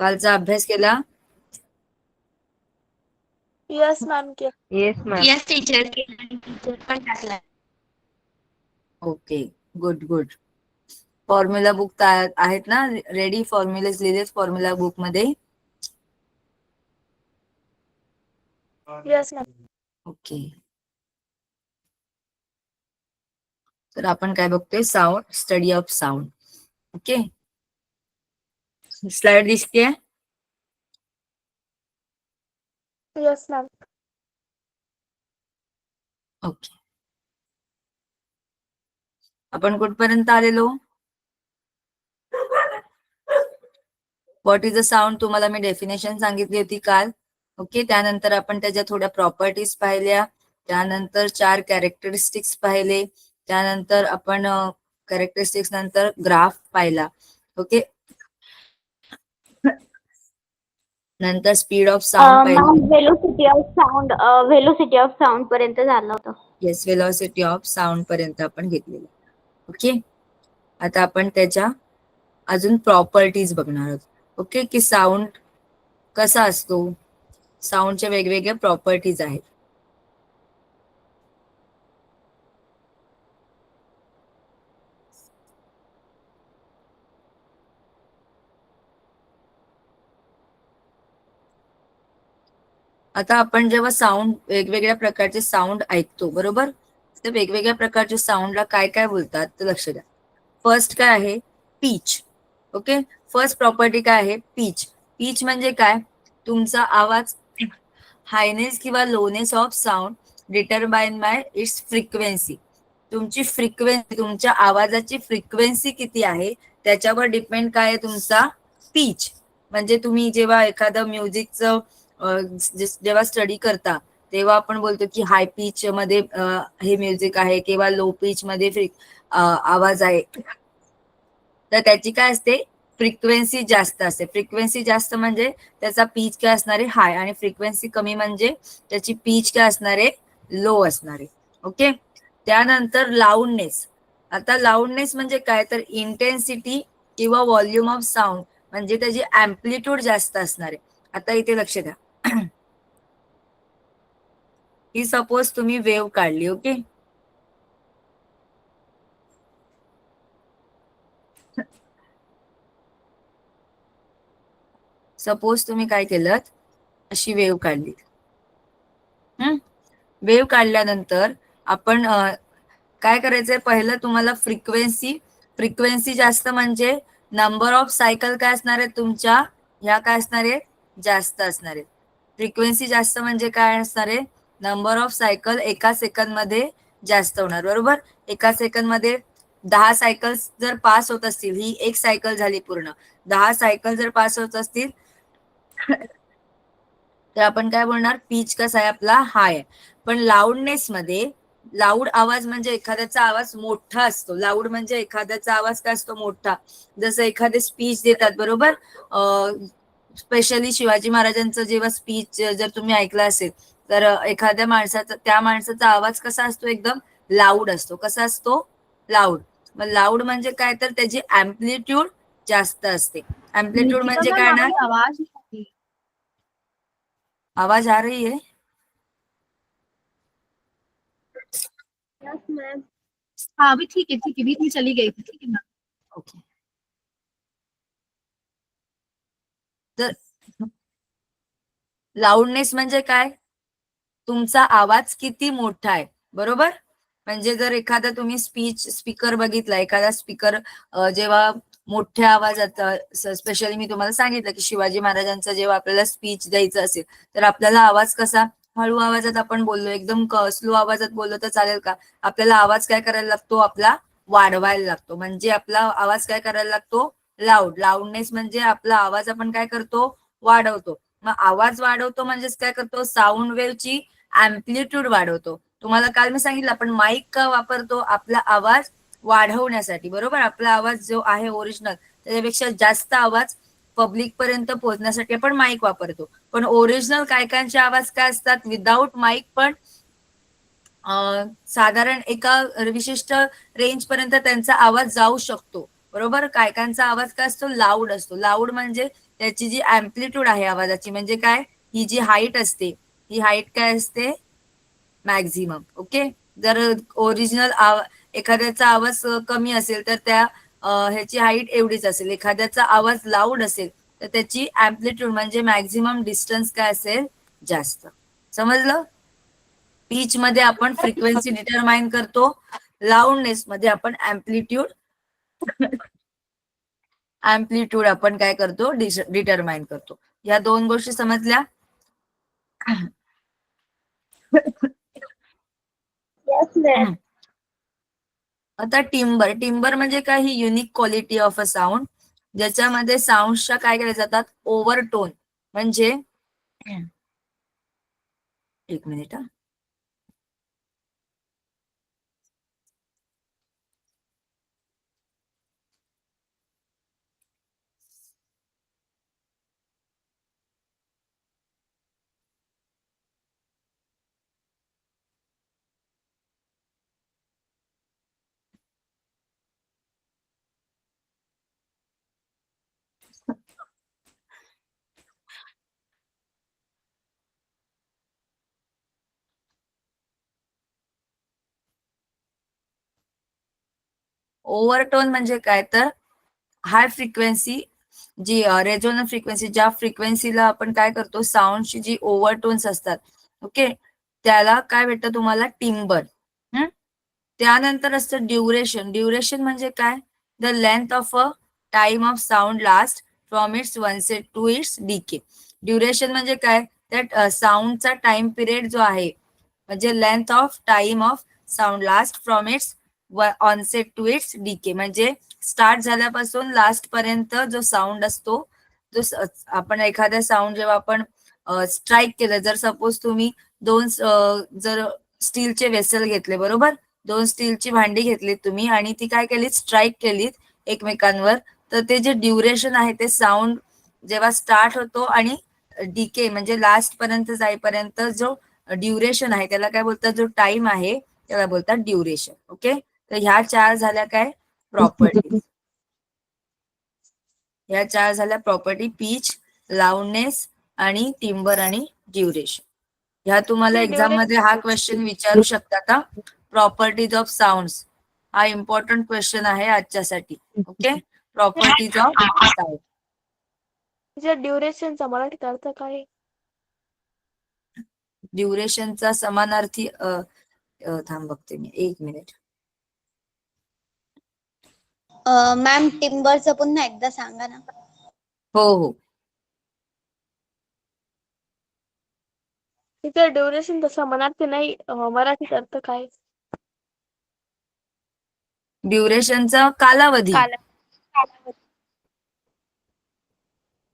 कालचा अभ्यास केला? Yes ma'am. Yes ma'am. Yes teacher. Teacher पण टाकला. Okay, good good. Formula book आहेत ना रेडी? फॉर्म्युलेज लिहिलेत फॉर्म्युला बुक मध्ये? Yes ma'am. ओके, तर आपण काय बघतोय? Sound, study of sound. Okay, slide दिसते? Yes ma'am. ओके, आपण कुठपर्यंत आलेलो? व्हॉट इज अ साऊंड तुम्हाला मी डेफिनेशन सांगितली होती काल. ओके, त्यानंतर आपण त्याच्या थोड्या प्रॉपर्टीज पाहिल्या, त्यानंतर 4 कॅरेक्टरिस्टिक्स पाहिले, त्यानंतर आपण कॅरेक्टरिस्टिक्स नंतर ग्राफ पाहिला. ओके, नंतर स्पीड ऑफ साऊंड पाहिलं. व्हेलोसिटी ऑफ साऊंड पर्यंत झालं होतं. येस, व्हेलॉसिटी ऑफ साऊंड पर्यंत आपण घेतलेलं. ओके, आता आपण त्याच्या अजून प्रॉपर्टीज बघणार आहोत. ओके, की साऊंड कसा असतो, साऊंडच्या वेगवेगळ्या प्रॉपर्टीज आहेत. आता आपण जेव्हा साऊंड, वेगवेगळ्या प्रकारचे साऊंड ऐकतो बरोबर, तर वेगवेगळ्या प्रकारच्या साऊंडला काय काय बोलतात तर लक्ष द्या. फर्स्ट काय आहे? पीच. ओके, फर्स्ट प्रॉपर्टी काय आहे? पीच. पीच म्हणजे काय? तुमचा आवाज, हायनेस किंवा lowness of sound determine by its frequency. तुमची फ्रिक्वेन्सी, तुमच्या आवाजाची फ्रिक्वेन्सी किती आहे त्याच्यावर डिपेंड काय आहे तुमचा पीच. म्हणजे तुम्ही जेव्हा एखादं म्युझिकचं जेव्हा स्टडी करता तेव्हा आपण बोलतो की हाय पिच मध्ये हे म्युझिक आहे किंवा लो पिच मध्ये आवाज आहे, तर त्याची काय असते? फ्रिक्वेन्सी जास्त असते. फ्रिक्वेन्सी जास्त म्हणजे त्याचा पीच काय असणारे? हाय. आणि फ्रिक्वेन्सी कमी म्हणजे त्याची पीच काय असणारे? लो असणारे. ओके, त्यानंतर लाऊडनेस. आता लाऊडनेस म्हणजे काय? तर इंटेन्सिटी किंवा व्हॉल्यूम ऑफ साऊंड, म्हणजे त्याची अँप्लिट्यूड जास्त असणारे. आता इथे लक्ष द्या. ही सपोज तुम्ही वेव्ह काढली. ओके, सपोज तुम्ही काय केलं, अशी वेव्ह काढली. वेव्ह काढल्यानंतर आपण काय करायचंय? पहिलं तुम्हाला फ्रिक्वेन्सी जास्त म्हणजे नंबर ऑफ सायकल काय असणार आहे तुमच्या, ह्या काय असणार आहे? जास्त असणार आहे. फ्रिक्वेन्सी जास्त म्हणजे काय असणार आहे? नंबर ऑफ सायकल एका सेकंद मध्ये जास्त होणार बरोबर. एका सेकंद मध्ये 10 सायकल्स जर पास होत असतील, ही एक सायकल झाली पूर्ण, 10 सायकल जर पास होत असतील तर आपण काय बोलणार? पीच कसा आहे आपला? हाय. पण लाऊडनेस मध्ये, लाऊड आवाज म्हणजे एखाद्याचा आवाज मोठा असतो. लाऊड म्हणजे एखाद्याचा आवाज काय असतो? मोठा. जसं एखादे स्पीच देतात बरोबर, स्पेशली शिवाजी महाराजांचं जेव्हा स्पीच जर तुम्ही ऐकलं असेल तर एखाद्या माणसाचा, त्या माणसाचा आवाज कसा असतो? एकदम लाऊड असतो. कसा असतो? लाऊड. मग लाऊड म्हणजे काय? तर त्याची अँप्लिट्यूड जास्त असते. अँप्लिट्यूड म्हणजे काय ना? आवाज आ रही है? Yes ma'am. हाँ अभी ठीक है बीच में चली गई थी. ठीक है मैम. ओके, तर लाऊडनेस म्हणजे काय? तुमचा आवाज किती मोठा आहे बरोबर. म्हणजे जर एखादा तुम्ही स्पीकर बघितला, एखादा स्पीकर जेव्हा मोठ्या आवाजात, स्पेशली मी तुम्हाला सांगितलं की शिवाजी महाराजांचं जेव्हा आपल्याला स्पीच द्यायचं असेल तर आपल्याला आवाज कसा? हळू आवाजात आपण बोललो, एकदम स्लो आवाजात बोललो तर चालेल का? आपल्याला आवाज काय करायला लागतो? आपला वाढवायला लागतो. म्हणजे आपला आवाज काय करायला लागतो? लाऊडनेस म्हणजे आपला आवाज आपण काय करतो? वाढवतो. मग आवाज वाढवतो म्हणजेच काय करतो? साऊंड वेव्हची अँप्लिट्यूड वाढवतो. तुम्हाला काल मी सांगितलं आपण माईक का वापरतो? आपला आवाज वाढवण्यासाठी बरोबर. आपला आवाज जो आहे ओरिजिनल त्याच्यापेक्षा जास्त आवाज पब्लिक पर्यंत पोहोचण्यासाठी आपण माईक वापरतो. पण ओरिजिनल कायकांचे आवाज काय असतात? विदाऊट माईक पण साधारण एका विशिष्ट रेंज पर्यंत त्यांचा आवाज जाऊ शकतो बरोबर. कायकांचा आवाज काय असतो? लाऊड असतो. लाऊड म्हणजे त्याची जी अँप्लिट्यूड आहे आवाजाची, म्हणजे काय, ही जी हाईट असते, ही हाईट काय असते, मॅक्झिमम. ओके. जर ओरिजिनल एखाद्याचा आवाज कमी असेल तर त्या ह्याची हाईट एवढीच असेल. एखाद्याचा आवाज लाऊड असेल तर त्याची अँप्लिट्यूड म्हणजे मॅक्झिमम डिस्टन्स काय असेल, जास्त. समजलं? पिच मध्ये आपण फ्रिक्वेन्सी डिटरमाइन करतो, लाऊडनेस मध्ये आपण अँप्लिट्यूड आपण काय करतो, डिटरमाइन करतो. या दोन गोष्टी समजल्या? Yes, ma'am. आता टिम्बर म्हणजे काय, ही unique quality of a sound, ज्याच्यामध्ये साऊंडच्या काय केल्या जातात, ओव्हरटोन. म्हणजे एक मिनिट हा. ओव्हरटोन म्हणजे काय, तर हाय फ्रिक्वेन्सी, जी रेझोनंट फ्रिक्वेन्सी, ज्या फ्रिक्वेन्सीला आपण काय करतो, साऊंडची जी ओव्हरटोन्स असतात, ओके, त्याला काय भेटतं तुम्हाला, टिम्बर. त्यानंतर असतं ड्युरेशन. ड्युरेशन म्हणजे काय, the length of a time of sound last from its onset to its decay. Duration म्हणजे काय, त्या साऊंडचा टाइम पिरियड जो आहे, म्हणजे length of time of sound last from its onset to its decay, म्हणजे स्टार्ट झाल्यापासून लास्ट पर्यंत जो साऊंड असतो, जो आपण एखाद्या साऊंड जेव्हा आपण स्ट्राईक केलं, जर सपोज तुम्ही जर स्टीलचे वेसल घेतले, बरोबर, दोन स्टीलची भांडी घेतलीत तुम्ही आणि ती काय केलीत, स्ट्राईक केलीत एकमेकांवर, तर ते जे ड्युरेशन आहे, ते साऊंड जेव्हा स्टार्ट होतो आणि डीके म्हणजे लास्ट पर्यंत जाईपर्यंत जो ड्युरेशन आहे, त्याला काय बोलतात, जो टाइम आहे त्याला बोलतात ड्युरेशन. ओके. तर ह्या चार झाल्या काय, प्रॉपर्टी. ह्या चार झाल्या प्रॉपर्टी, पीच, लाऊडनेस आणि टिम्बर आणि ड्युरेशन. ह्या तुम्हाला एक्झाम मध्ये हा क्वेश्चन विचारू शकता का, प्रॉपर्टीज ऑफ साऊंड्स. हा इम्पॉर्टंट क्वेश्चन आहे आजच्यासाठी. ओके. Properties of sound. ड्युरेशनचा मराठीत अर्थ काय? ड्युरेशनचा समानार्थी थांब बघते मी, एक मिनिट. मॅम टिम्बरचं पुन्हा एकदा सांगा ना. हो हो. तिथे ड्युरेशनचा समानार्थी नाही, मराठीत अर्थ काय? ड्युरेशनचा कालावधी. कालावधी.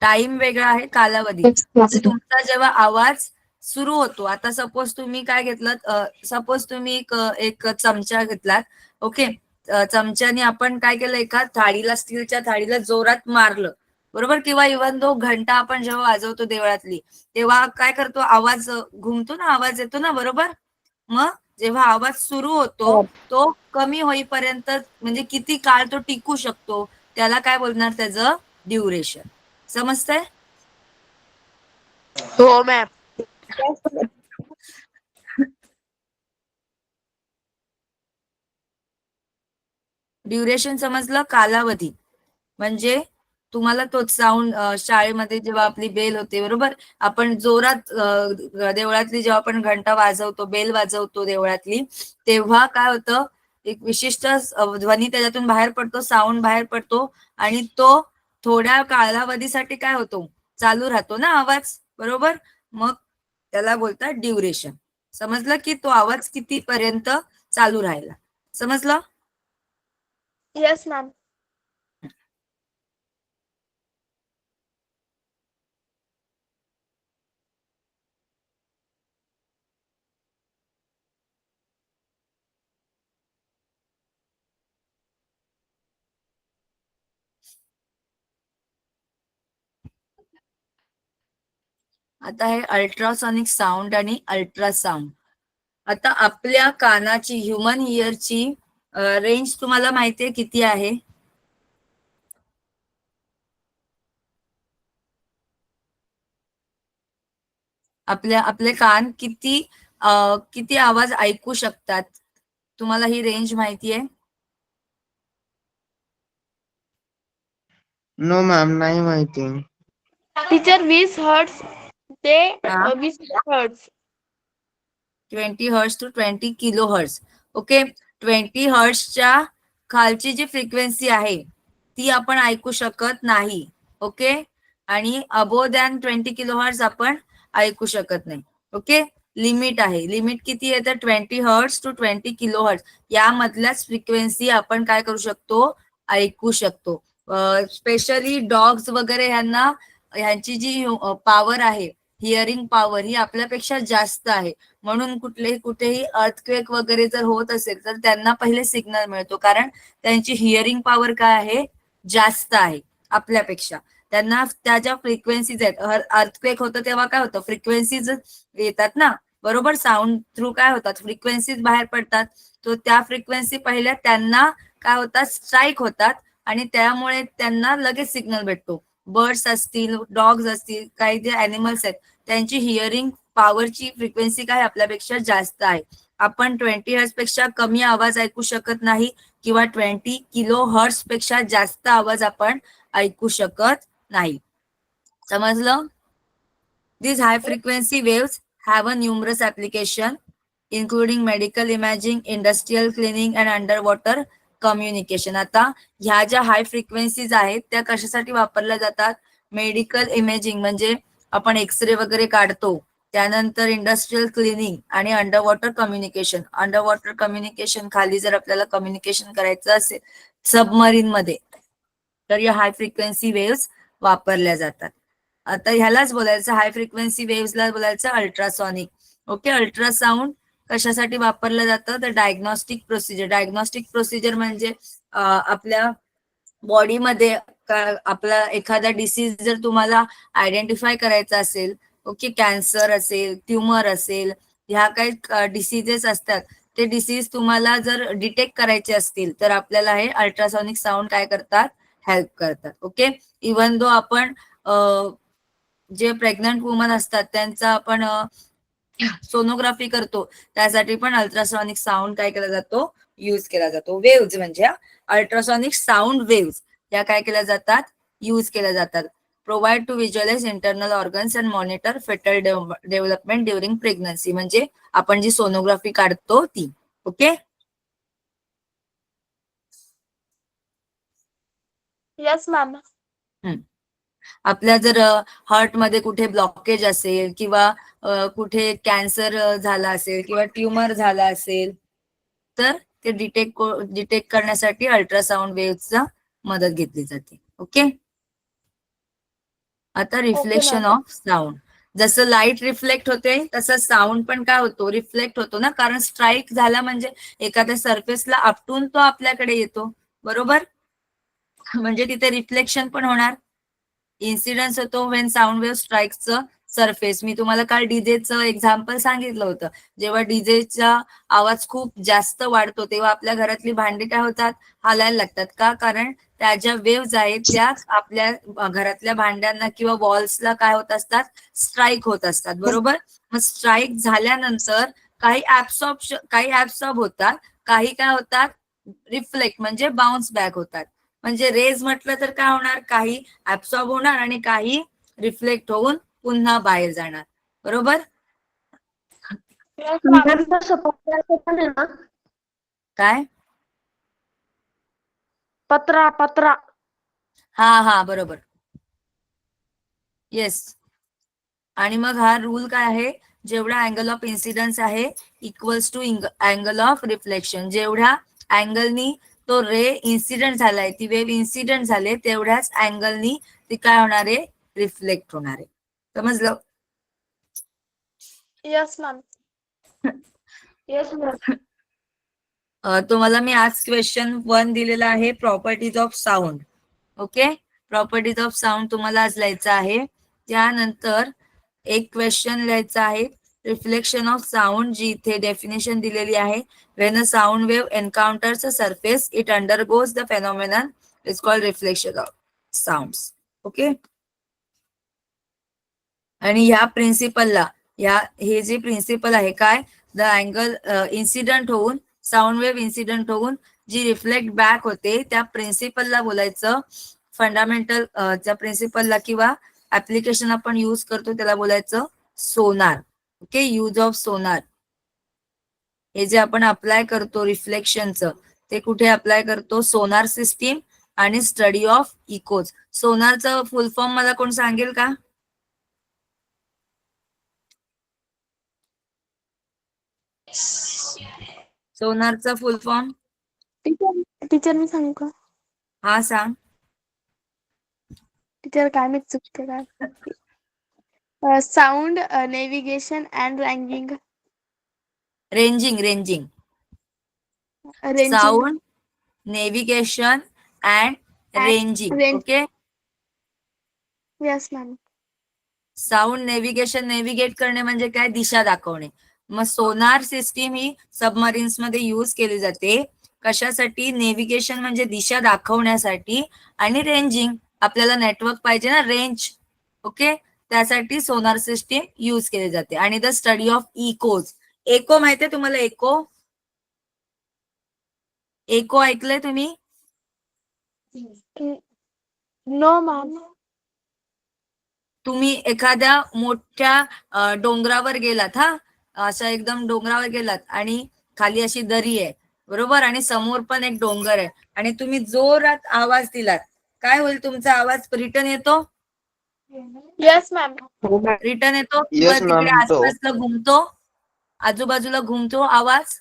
टाइम वेगळा आहे, कालावधी. म्हणजे तुमचा जेव्हा आवाज सुरू होतो, आता सपोज तुम्ही काय घेतलं, सपोज तुम्ही एक चमचा घेतलात, ओके, चमच्याने आपण काय केलं, एका थाळीला, स्टीलच्या थाळीला जोरात मारलं, बरोबर, किंवा इव्हन तो घंटा आपण जेव्हा वाजवतो देवळातली, तेव्हा काय करतो, आवाज घुमतो ना, आवाज येतो ना, बरोबर. मग जेव्हा आवाज सुरू होतो, तो कमी होईपर्यंत, म्हणजे किती काळ तो टिकू शकतो, त्याला काय बोलणार, त्याचं ड्युरेशन. समजतंय? हो मॅम. ड्युरेशन समजलं, कालावधी. म्हणजे तुम्हाला तोच साऊंड शाळेमध्ये जेव्हा आपली बेल होते, बरोबर, आपण जोरात देवळातली जेव्हा आपण घंटा वाजवतो, बेल वाजवतो देवळातली, तेव्हा काय होतं, एक विशिष्ट ध्वनी त्याच्यातून बाहेर पडतो, साऊंड बाहेर पडतो आणि तो थोड्या कालावधीसाठी काय होतो, चालू राहतो ना आवाज, बरोबर. मग त्याला बोलतात ड्युरेशन. समजलं की तो आवाज कितीपर्यंत चालू राहिला. समजलं? Yes ma'am. आता हे अल्ट्रासॉनिक साऊंड आणि अल्ट्रासाऊंड. आता आपल्या कानाची, ह्युमन इयरची रेंज तुम्हाला माहितीये किती आहे? आपले कान किती आवाज ऐकू शकतात? तुम्हाला ही रेंज माहिती आहे? नो मॅम, नाही माहिती. टीचर 20 हर्ट्स ते हा 20 hertz. 20 hertz to 20 kilo hertz. Okay, 20 हर्ट्सच्या खालची जी फ्रिक्वेन्सी आहे ती आपण ऐकू शकत नाही. ओके, आणि अबोव दॅन 20 किलो हर्ट्स आपण ऐकू शकत नाही. ओके, लिमिट आहे. लिमिट किती आहे तर 20 हर्ट्स टू 20 किलो हर्ट्स यामधल्याच फ्रिक्वेन्सी आपण काय करू शकतो, ऐकू शकतो. स्पेशली डॉग्स वगैरे ह्यांची जी पॉवर आहे, हिअरिंग पॉवर ही आपल्यापेक्षा जास्त आहे. म्हणून कुठेही अर्थक्वेक वगैरे जर होत असेल तर त्यांना पहिले सिग्नल मिळतो, कारण त्यांची हिअरिंग पॉवर काय आहे, जास्त आहे आपल्यापेक्षा. त्यांना त्या ज्या फ्रिक्वेन्सीज आहेत, अर्थक्वेक होतं तेव्हा काय होतं, फ्रिक्वेन्सीज येतात ना, बरोबर, साऊंड थ्रू काय होतात, फ्रिक्वेन्सीज बाहेर पडतात. तो त्या फ्रिक्वेन्सी पहिल्या त्यांना काय होतात, स्ट्राईक होतात आणि त्यामुळे त्यांना लगेच सिग्नल भेटतो. बर्ड्स असतील, डॉग्स असतील, काही जे अॅनिमल्स आहेत त्यांची हिअरिंग पॉवरची फ्रिक्वेन्सी काय आपल्यापेक्षा जास्त आहे. आपण 20 हर्ट्स पेक्षा कमी आवाज ऐकू शकत नाही किंवा 20 किलो हर्ट्स पेक्षा जास्त आवाज आपण ऐकू शकत नाही. समजलं? These high frequency waves have a numerous application including medical imaging, industrial cleaning and underwater communication. आता ह्या ज्या हाय फ्रिक्वेन्सीज आहेत त्या कशासाठी वापरल्या जातात? मेडिकल इमेजिंग म्हणजे आपण एक्सरे वगैरे काढतो, त्यानंतर इंडस्ट्रियल क्लिनिंग आणि under water communication. Under water communication, खाली जर आपल्याला कम्युनिकेशन करायचं असेल सबमरीन मध्ये, तर या हाय फ्रिक्वेन्सी वेव्स वापरल्या जातात. आता ह्यालाच बोलायचं, हाय फ्रिक्वेन्सी वेव्सला बोलायचं अल्ट्रासॉनिक. ओके, अल्ट्रासाऊंड कशासाठी वापरलं जातं तर डायग्नॉस्टिक प्रोसिजर. डायग्नॉस्टिक प्रोसिजर म्हणजे आपल्या बॉडीमध्ये आपला एखादा डिसीज जर तुम्हाला आयडेंटिफाय करायचा असेल, ओके, कॅन्सर असेल, ट्युमर असेल, ह्या काही डिसीजेस असतात, ते डिसीज तुम्हाला जर डिटेक्ट करायचे असतील तर आपल्याला हे अल्ट्रासॉनिक साऊंड काय करतात, हेल्प करतात. ओके, इवन दो आपण जे प्रेग्नंट वुमन असतात त्यांचा आपण सोनोग्राफी करतो, त्यासाठी पण अल्ट्रासॉनिक साऊंड काय केला जातो, यूज केला जातो. वेव्ज म्हणजे अल्ट्रासॉनिक साऊंड वेव्ज या काय केल्या जातात, यूज केल्या जातात. Provide to visualize internal organs and monitor fetal development during pregnancy. म्हणजे आपण जी सोनोग्राफी काढतो ती. Okay, yes ma'am. आपल्या जर हार्ट मध्ये कुठे ब्लॉकेज असेल किंवा कुठे कॅन्सर झाला असेल किंवा ट्युमर झाला असेल तर ते डिटेक्ट करण्यासाठी अल्ट्रासाऊंड वेव्हचा मदत घेतली जाते. ओके, आता रिफ्लेक्शन ऑफ साऊंड. जसं लाईट रिफ्लेक्ट होते तसं साऊंड पण काय होतो, रिफ्लेक्ट होतो ना, कारण स्ट्राईक झाला म्हणजे एखाद्या सरफेसला आपटून तो आपल्याकडे येतो, बरोबर, म्हणजे तिथे रिफ्लेक्शन पण होणार. इन्सिडन्स होतो व्हेन साऊंड वेव्ह स्ट्राईक्सचं सरफेस. मी तुम्हाला काल डीजेचं एक्झाम्पल सांगितलं होतं. जेव्हा डीजेचा आवाज खूप जास्त वाढतो तेव्हा आपल्या घरातली भांडी काय होतात, हालायला लागतात. का? कारण त्या ज्या वेव्ज आहेत त्या आपल्या घरातल्या भांड्यांना किंवा वॉल्सला काय होत असतात, स्ट्राईक होत असतात, बरोबर. मग स्ट्राईक झाल्यानंतर काही ऍब्सॉर्ब होतात, काही काय होतात, रिफ्लेक्ट म्हणजे बाउन्स बॅक होतात. म्हणजे रेज म्हटलं तर काय होणार, काही ऍब्सॉर्ब होणार आणि काही रिफ्लेक्ट होऊन पुन्हा बाहेर जाणार, बरोबर. काय? पत्रा. हा बरोबर, येस. आणि मग हा रूल काय आहे, जेवढा अँगल ऑफ इन्सिडन्स आहे equals to angle of reflection. जेवढ्या अँगलनी तो रे इन्सिडेंट झालाय, ती वेव्ह इन्सिडेंट झाले, तेवढ्याच अँगलनी ती काय होणार आहे, रिफ्लेक्ट होणार आहे. समजलं? Yes ma'am. Yes ma'am. तुम्हाला मी आज क्वेश्चन 1 दिलेला आहे, properties of sound. Okay, properties of sound तुम्हाला आज लिहायचं आहे. त्यानंतर एक क्वेश्चन लिहायचा आहे, रिफ्लेक्शन ऑफ साऊंड, जी इथे डेफिनेशन दिलेली आहे. When a sound wave encounters a surface it undergoes the phenomenon is called reflection of sounds. Okay, आणि ह्या प्रिन्सिपलला हे जे प्रिन्सिपल आहे काय, द अँगल इन्सिडंट होऊन, साऊंड वेव्ह इन्सिडंट होऊन जी रिफ्लेक्ट बॅक होते त्या प्रिन्सिपलला बोलायचं फंडामेंटल, त्या प्रिन्सिपलला किंवा ऍप्लिकेशन आपण यूज करतो त्याला बोलायचं सोनार. ओके, यूज ऑफ सोनार. हे जे आपण अप्लाय करतो रिफ्लेक्शनचं, ते कुठे अप्लाय करतो, सोनार सिस्टीम आणि स्टडी ऑफ इकोज. सोनारचं फुल फॉर्म मला कोण सांगेल का? सोनारचा फुल फॉर्म टीचर मी सांगू का? हा सांग. टीचर काय मी चुकते काय? Sound navigation and ranking. Ranging ranging. Sound navigation and ranging. Range. Okay, yes ma'am. Sound navigation, navigate करणे म्हणजे काय, दिशा दाखवणे. मग सोनार सिस्टीम ही सबमरीन्स मध्ये यूज केली जाते. कशासाठी? नेव्हिगेशन म्हणजे दिशा दाखवण्यासाठी, आणि रेंजिंग आपल्याला नेटवर्क पाहिजे ना, रेंज. ओके, त्यासाठी सोनार सिस्टीम यूज केली जाते. आणि the study of echoes. Echo माहितीये तुम्हाला? एको, एको ऐकलंय तुम्ही? No ma'am. तुम्ही एखाद्या मोठ्या डोंगरावर गेलात, हा, अशा एकदम डोंगरावर गेलात आणि खाली अशी दरी आहे, बरोबर, आणि समोर पण एक डोंगर आहे, आणि तुम्ही जोरात आवाज दिलात, काय होईल? तुमचा आवाज रिटर्न येतो? Yes ma'am. रिटर्न येतो Yes, किंवा तिकडे ma'am, तो. आसपासला घुमतो, आजूबाजूला घुमतो आवाज?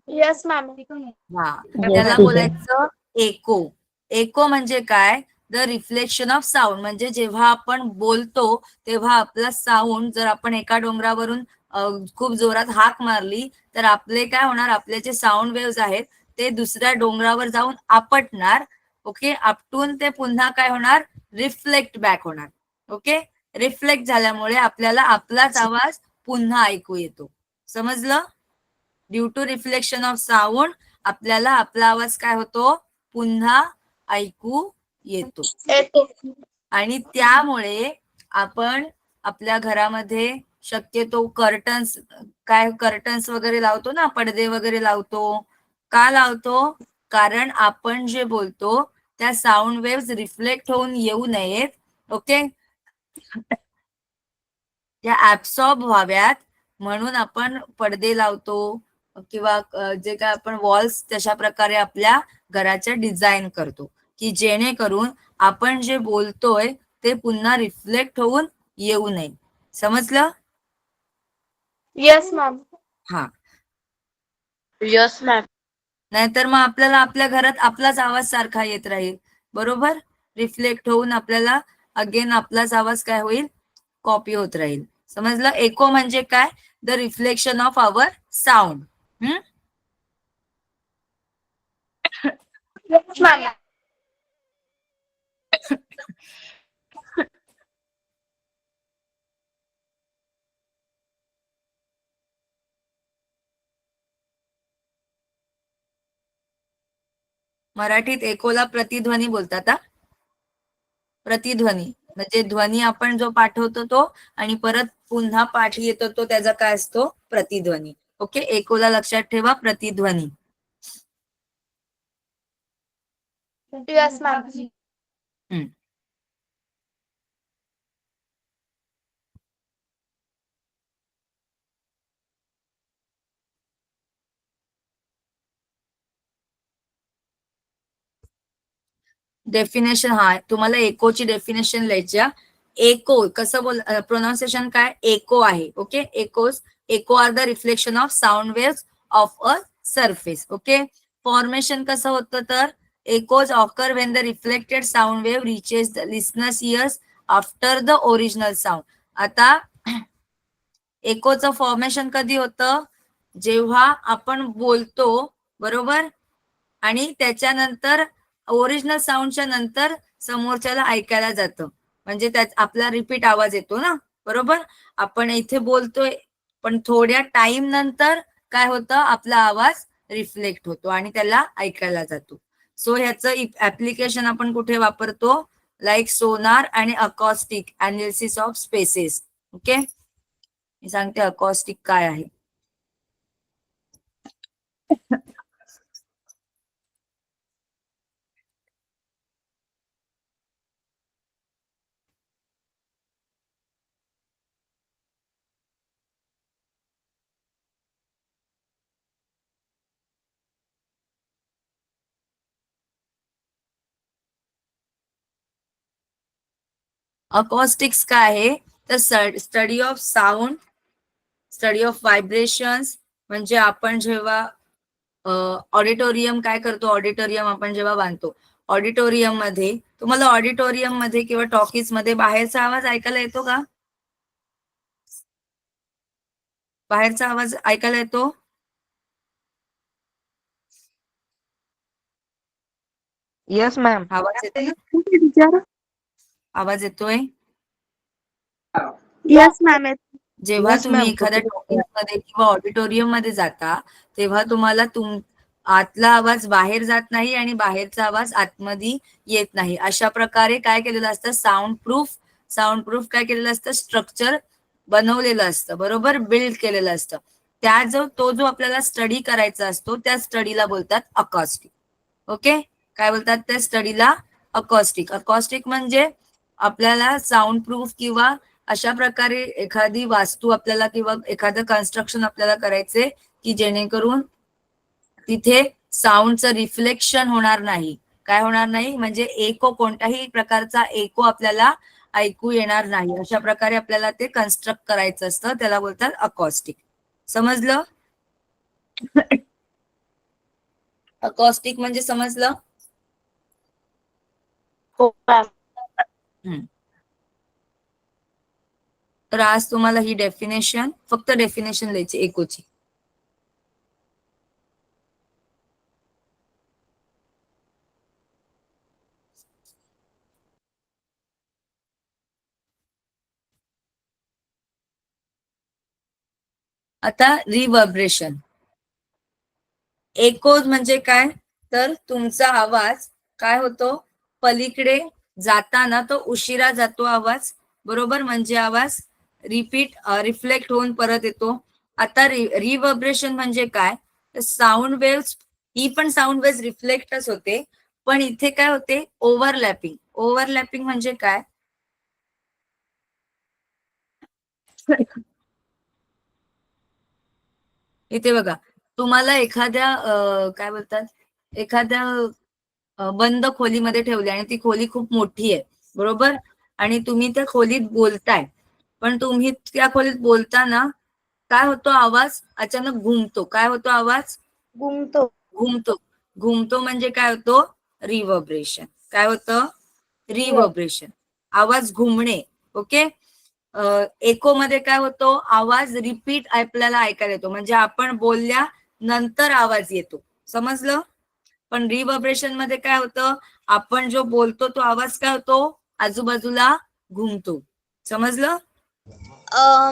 Yes ma'am. हा, त्याला बोलायचं एको. एको म्हणजे काय? The reflection of sound. म्हणजे जेव्हा आपण बोलतो तेव्हा आपला साऊंड, जर आपण एका डोंगरावरून खूप जोरात हाक मारली तर आपले काय होणार, आपले जे साऊंड वेव्स आहेत ते दुसऱ्या डोंगरावर जाऊन आपटणार. ओके, आपटून ते पुन्हा काय होणार, रिफ्लेक्ट बॅक होणार. ओके, रिफ्लेक्ट झाल्यामुळे आपल्याला आपलाच आवाज पुन्हा ऐकू येतो. समजलं? Due to reflection of sound आपल्याला आपला आवाज काय होतो, पुन्हा ऐकू येतो. आणि त्यामुळे आपण आपल्या घरामध्ये शक्यतो कर्टन्स वगैरे लावतो ना, पडदे वगैरे लावतो. का लावतो? कारण आपण जे बोलतो त्या साऊंड वेव्स रिफ्लेक्ट होऊन येऊ नयेत. ओके, त्या ऍब्सॉर्ब व्हाव्यात म्हणून आपण पडदे लावतो, किंवा जे काय आपण वॉल्स तशा प्रकारे आपल्या घराच्या डिझाईन करतो, की जेणेकरून आपण जे बोलतोय ते पुन्हा रिफ्लेक्ट होऊन येऊ नये. समजलं? Yes ma'am. हा, यस मॅम. नाहीतर मग आपल्याला आपल्या घरात आपलाच आवाज सारखा येत राहील, बरोबर, रिफ्लेक्ट होऊन आपल्याला अगेन आपलाच आवाज काय होईल, कॉपी होत राहील. समजलं? एको म्हणजे काय? The reflection of our sound. Yes ma'am. मराठीत एकोला प्रतिध्वनी बोलतात. हा, प्रतिध्वनी म्हणजे ध्वनी आपण जो पाठवतो तो, आणि परत पुन्हा पाठ येतो तो, त्याचा काय असतो, प्रतिध्वनी. ओके, एकोला लक्षात ठेवा, प्रतिध्वनी. Yes ma'am. डेफिनेशन, हा, तुम्हाला एकोची डेफिनेशन लिहायची. एको कसं प्रोनाउन्सिएशन काय, एको आहे. Okay, echo are the reflection of sound waves of a surface. Okay, formation कसं होतं, तर echoes occur when the reflected sound wave reaches the listeners ears after the original sound. आता एकोचं formation कधी होतं, जेव्हा आपण बोलतो, बरोबर, आणि त्याच्यानंतर ओरिजिनल साऊंडच्या नंतर समोरच्याला ऐकायला जातं, म्हणजे त्यात आपला रिपीट आवाज येतो ना, बरोबर. आपण इथे बोलतोय पण थोड्या टाइम नंतर काय होतं, आपला आवाज रिफ्लेक्ट होतो आणि त्याला ऐकायला जातो. सो ह्याचं ऍप्लिकेशन आपण कुठे वापरतो, लाईक सोनार आणि acoustic analysis of spaces. Okay, मी सांगते अकॉस्टिक काय आहे. अकॉस्टिक्स काय आहे तर study of sound, study of vibrations. म्हणजे आपण जेव्हा ऑडिटोरियम काय करतो, ऑडिटोरियम आपण जेव्हा बांधतो, ऑडिटोरियम मध्ये तुम्हाला ऑडिटोरियम मध्ये किंवा टॉकीज मध्ये बाहेरचा आवाज ऐकायला येतो का? बाहेरचा आवाज ऐकायला येतो? Yes ma'am. आवाज येतोय? टीचर. आवाज येतोय? Yes ma'am. जेव्हा Yes, तुम्ही ma'am. एखाद्या टॉकीज मध्ये किंवा ऑडिटोरियम मध्ये जाता तेव्हा तुम्हाला आतला आवाज बाहेर जात नाही आणि बाहेरचा आवाज आतमध्ये येत नाही. अशा प्रकारे काय केलेलं असतं, साऊंड प्रूफ काय केलेलं असतं, स्ट्रक्चर बनवलेलं असतं, बरोबर, बिल्ड केलेलं असतं. तो जो आपल्याला स्टडी करायचा असतो त्या स्टडीला बोलतात अकॉस्टिक. ओके, काय बोलतात त्या स्टडीला? अकॉस्टिक. अकॉस्टिक म्हणजे आपल्याला साऊंड प्रूफ किंवा अशा प्रकारे एखादी वास्तू आपल्याला किंवा एखादं कन्स्ट्रक्शन आपल्याला करायचे की जेणेकरून तिथे साऊंडचं रिफ्लेक्शन होणार नाही. काय होणार नाही म्हणजेएको, कोणत्याही प्रकारचाएको आपल्याला ऐकू येणार नाही. अशा प्रकारे आपल्याला ते कन्स्ट्रक्ट करायचं असतं, त्याला बोलतात अकॉस्टिक. समजलं? अकॉस्टिक म्हणजे समजलं? हो मॅम. तर आज तुम्हाला ही डेफिनेशन, फक्त डेफिनेशन लिहायची एकोची. आता रिव्हर्ब्रेशन. एकोज म्हणजे काय तर तुमचा आवाज काय होतो, पलीकडे जाताना तो उशिरा जातो आवाज, बरोबर, म्हणजे आवाज रिफ्लेक्ट होऊन परत येतो. आता रिव्हर्ब्रेशन म्हणजे काय, साऊंड वेव्स, ही पण साऊंड वेव्स रिफ्लेक्टच होते, पण इथे काय होते, ओव्हरलॅपिंग. ओव्हरलॅपिंग म्हणजे काय, इथे बघा, तुम्हाला एखाद्या काय बोलतात, एखाद्या बंद खोलीमध्ये ठेवली आणि ती खोली खूप मोठी आहे, बरोबर, आणि तुम्ही त्या खोलीत बोलताय, पण तुम्ही त्या खोलीत बोलताना काय होतो, आवाज अचानक घुमतो. काय होतो आवाज? घुमतो. घुमतो म्हणजे काय होतो, रिव्हर्ब्रेशन. काय होतं? रिव्हर्ब्रेशन, आवाज घुमणे. ओके. एको मध्ये काय होतो, आवाज रिपीट आपल्याला ऐकायला येतो, म्हणजे आपण बोलल्या नंतर आवाज येतो. समजलं? पण रिव्हर्ब्रेशन मध्ये काय होतं, आपण जो बोलतो तो आवाज काय होतो, आजूबाजूला घुमतो. समजलं?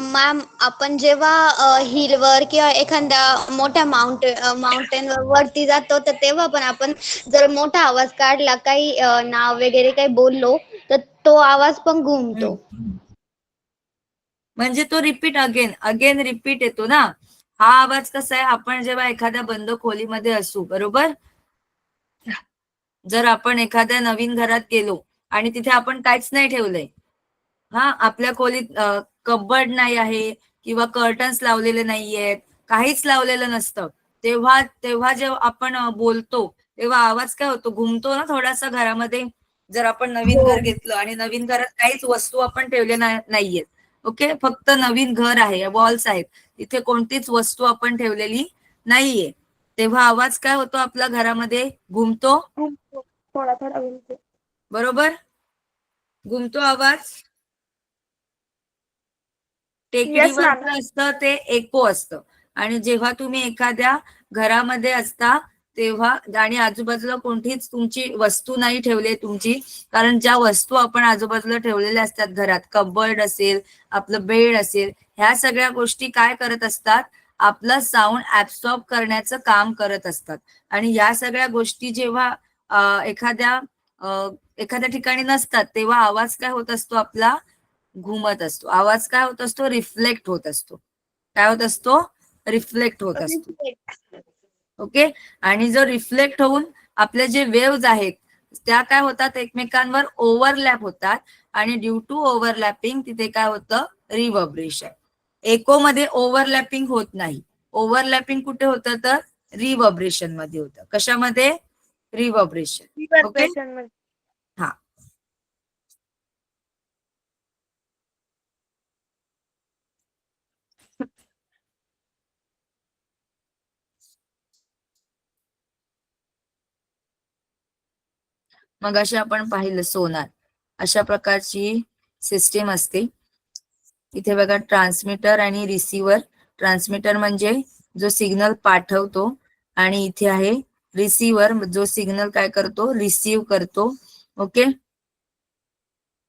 मॅम आपण जेव्हा हिलवर किंवा एखाद्या मोठ्या माउंटेन वरती जातो तर तेव्हा पण आपण जर मोठा आवाज काढला, काही नाव वगैरे काही बोललो तर तो आवाज पण घुमतो. म्हणजे तो रिपीट अगेन रिपीट येतो ना. हा आवाज कसा आहे, आपण जेव्हा एखाद्या बंद खोलीमध्ये असू, बरोबर, जर आपण एखाद्या नवीन घरात गेलो आणि तिथे आपण काहीच नाही ठेवलंय, हा, आपल्या खोलीत कबर्ड नाही आहे किंवा कर्टन्स लावलेले नाहीयेत, काहीच लावलेलं नसतं, तेव्हा तेव्हा जेव्हा आपण बोलतो तेव्हा आवाज काय होतो, घुमतो ना थोडासा घरामध्ये. जर आपण नवीन घर घेतलं आणि नवीन घरात काहीच वस्तू आपण ठेवले नाहीयेत, ओके, फक्त नवीन घर आहे, वॉल्स आहेत, तिथे कोणतीच वस्तू आपण ठेवलेली नाहीये, तेव्हा आवाज काय होतो, आपल्या घरामध्ये घुमतो, थोडा थोडा घुमतो. बरोबर, घुमतो आवाज. टेकडीवर ma'am. जे असतं ते एको असतं, आणि जेव्हा तुम्ही एखाद्या घरामध्ये असता तेव्हा आणि आजूबाजूला कोणतीच तुमची वस्तू नाही ठेवली तुमची, कारण ज्या वस्तू आपण आजूबाजूला ठेवलेल्या असतात घरात, कबर्ड असेल, आपलं बेड असेल, ह्या सगळ्या गोष्टी काय करत असतात, आपलं साऊंड ऍब्सॉर्ब करण्याचं काम करत असतात. आणि या सगळ्या गोष्टी जेव्हा एखाद्या ठिकाणी नसतात तेव्हा आवाज काय होत असतो, आपला घुमत असतो. आवाज काय होत असतो? रिफ्लेक्ट होत असतो. काय होत असतो? रिफ्लेक्ट होत असतो. ओके. आणि जो रिफ्लेक्ट होऊन आपले जे वेव्ज आहेत त्या काय होतात? एकमेकांवर ओव्हरलॅप होतात आणि ड्यू टू ओव्हरलॅपिंग तिथे काय होतं? रिव्हर्बरेशन. एको मध्ये ओव्हरलॅपिंग होत नाही. ओव्हरलॅपिंग कुठे होतं? तर रिव्हर्बरेशन मध्ये होतं. कशामध्ये? रिव्हर्बरेशन. ओके. Reverberation मध्ये. हा. मग असे आपण पाहिलं सोनार अशा प्रकारची सिस्टीम असते. इथे बघा ट्रान्समीटर आणि रिसिव्हर. ट्रान्समीटर म्हणजे जो सिग्नल पाठवतो आणि इथे आहे रिसिव्हर जो सिग्नल काय करतो? रिसीव्ह करतो. ओके.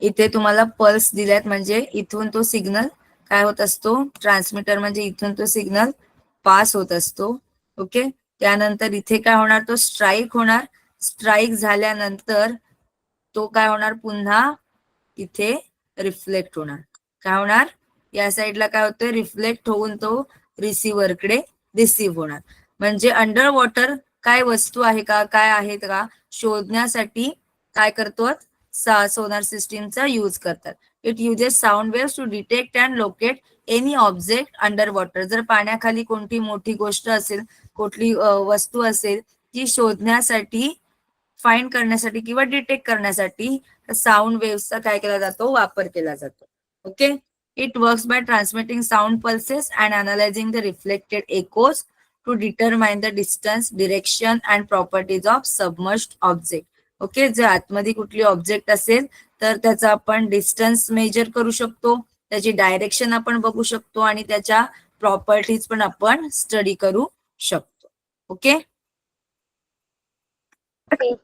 इथे तुम्हाला पल्स दिल्यात म्हणजे इथून तो सिग्नल काय होत असतो? ट्रान्समीटर म्हणजे इथून तो सिग्नल पास होत असतो. ओके. त्यानंतर इथे काय होणार? तो स्ट्राईक होणार. स्ट्राईक झाल्यानंतर तो काय होणार? पुन्हा इथे रिफ्लेक्ट होणार. काय होणार? या साईडला काय होतंय? रिफ्लेक्ट होऊन तो रिसिव्हरकडे रिसीव्ह होणार. म्हणजे अंडर वॉटर काय वस्तू आहे का, काय आहेत का शोधण्यासाठी काय करतो? सोनार सिस्टीमचा यूज करतात. It uses sound waves to detect and locate any object under water. जर पाण्याखाली कोणती मोठी गोष्ट असेल, कुठली वस्तू असेल ती शोधण्यासाठी, फाइंड करण्यासाठी किंवा डिटेक्ट करण्यासाठी साऊंड वेव्सचा काय केला जातो? वापर केला जातो. Okay. It works by transmitting sound pulses and analysing the reflected echoes to determine the distance, direction and properties of submerged object. Okay. जर आतमध्ये कुठली ऑब्जेक्ट असेल तर त्याचा आपण डिस्टन्स मेजर करू शकतो, त्याची डायरेक्शन आपण बघू शकतो आणि त्याच्या प्रॉपर्टीज पण आपण स्टडी करू शकतो. ओके. Okay.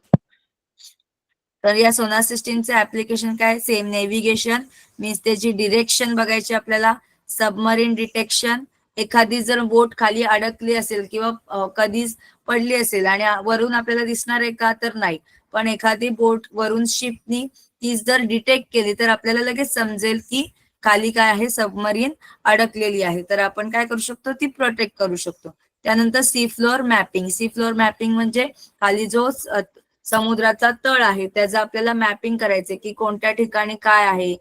तर या सोनार सिस्टीमचे ऍप्लिकेशन काय? सेम नेव्हिगेशन मीन्स त्याची डिरेक्शन बघायची आपल्याला. सबमरीन डिटेक्शन, एखादी जर बोट खाली अडकली असेल किंवा कधीच पडली असेल आणि वरून आपल्याला दिसणार आहे का? तर नाही. पण एखादी बोट वरून शिपनी ती जर डिटेक्ट केली तर आपल्याला लगेच समजेल की खाली काय आहे? सबमरीन अडकलेली आहे. तर आपण काय करू शकतो? ती प्रोटेक्ट करू शकतो. त्यानंतर sea floor mapping. Sea floor mapping म्हणजे खाली जो समुद्राचा तळ आहे त्याचं आपल्याला मॅपिंग करायचंय की कोणत्या ठिकाणी काय आहे.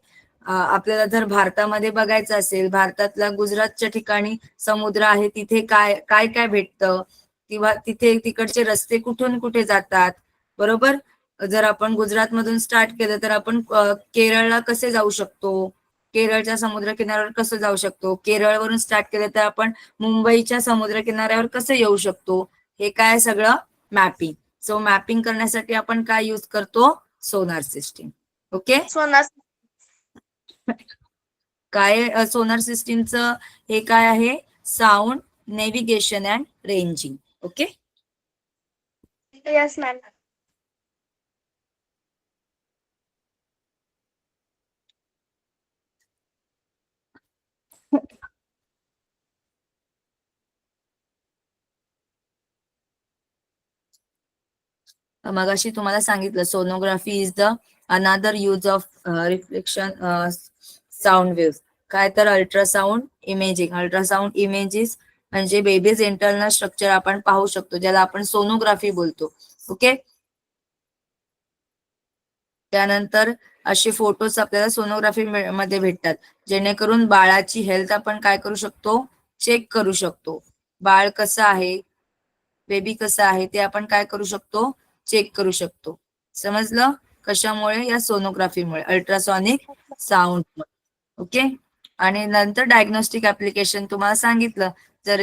आपल्याला जर भारतामध्ये बघायचं असेल, भारतातल्या गुजरातच्या ठिकाणी समुद्र आहे, तिथे काय काय काय भेटतं किंवा तिथे तिकडचे रस्ते कुठून कुठे जातात. बरोबर. जर आपण गुजरात मधून स्टार्ट केलं तर आपण केरळला कसे जाऊ शकतो, केरळच्या समुद्र किनाऱ्यावर कसं जाऊ शकतो, केरळवरून स्टार्ट केलं तर आपण मुंबईच्या समुद्र किनाऱ्यावर कसं येऊ शकतो. हे काय सगळं मॅपिंग. सो मॅपिंग करण्यासाठी आपण काय यूज करतो? Sonar system. ओके. सोनार काय सोनार सिस्टीमचं हे काय आहे? Sound, navigation and ranging. Okay. Yes ma'am. मगाशी तुम्हाला सांगितलं sonography is the another use of reflection sound wave. काय तर अल्ट्रासाऊंड इमेजिंग. अल्ट्रासाऊंड इमेजेस म्हणजे बेबीज इंटरनल स्ट्रक्चर आपण पाहू शकतो, ज्याला आपण सोनोग्राफी बोलतो. ओके. त्यानंतर असे फोटोज आपल्याला सोनोग्राफी मध्ये भेटतात, जेणेकरून बाळाची हेल्थ आपण काय करू शकतो? चेक करू शकतो. बाळ कसं आहे, बेबी कसं आहे ते आपण काय करू शकतो? चेक करू शकतो. समजलं? कशामुळे? या सोनोग्राफीमुळे, अल्ट्रासॉनिक साऊंड. ओके. आणि नंतर डायग्नोस्टिक ऍप्लिकेशन तुम्हाला सांगितलं. जर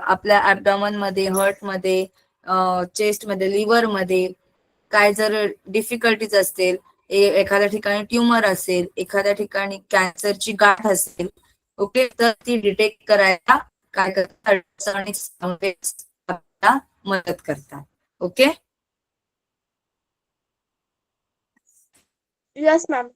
आपल्या ऍबडॉमन मध्ये, हर्ट मध्ये, चेस्ट मध्ये, लिव्हर मध्ये काय जर डिफिकल्टीज असतील, एखाद्या ठिकाणी ट्युमर असेल, एखाद्या ठिकाणी कॅन्सरची गाठ असेल, ओके, तर ती डिटेक्ट करायला काय करतात? अल्ट्रासॉनिक साऊंड वेव्स आपल्याला मदत करतात. ओके. Yes ma'am.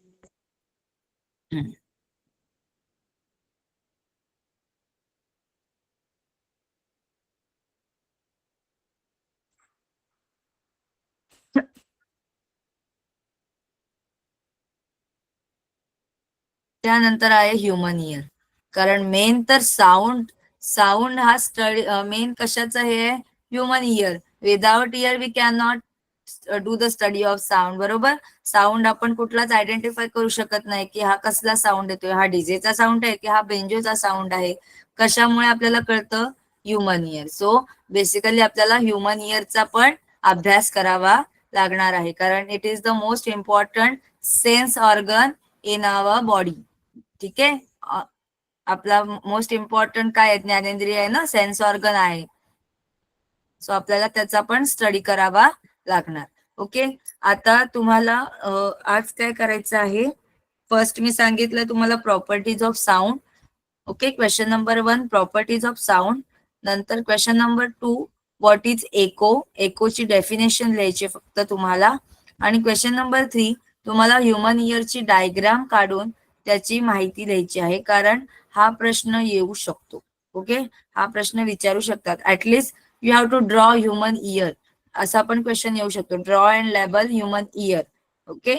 त्यानंतर आहे ह्युमन इयर. कारण मेन तर साऊंड हा स्टडी मेन कशाचा हे आहे, human ear. Without ear we can not do the study of sound. बरोबर. साऊंड आपण कुठलाच आयडेंटिफाय करू शकत नाही की हा कसला साऊंड येतोय, हा डीजेचा साऊंड आहे की हा बेंजोचा साऊंड आहे. कशामुळे आपल्याला कळतं, ह्युमन इयर. सो बेसिकली आपल्याला ह्युमन इयरचा पण अभ्यास करावा लागणार आहे, कारण it is the most important sense organ in आवर बॉडी. ठीक आहे. आपला मोस्ट इम्पॉर्टंट काय आहे, ज्ञानेंद्रिय आहे ना, सेन्स ऑर्गन आहे. सो आपल्याला त्याचा पण स्टडी करावा लागणार. ओके. आता तुम्हाला आज काय करायचं आहे, फर्स्ट मी सांगितलं तुम्हाला properties of sound. Okay. Question number 1 properties of sound. नंतर question number 2 what is echo. एकोची डेफिनेशन लिहायची फक्त तुम्हाला. आणि क्वेश्चन नंबर 3 तुम्हाला ह्युमन इयरची डायग्राम काढून त्याची माहिती द्यायची आहे, कारण हा प्रश्न येऊ शकतो. ओके. हा प्रश्न विचारू शकतात. At least you have to draw human ear, असा पण क्वेश्चन येऊ शकतो. Draw and label human ear. Okay.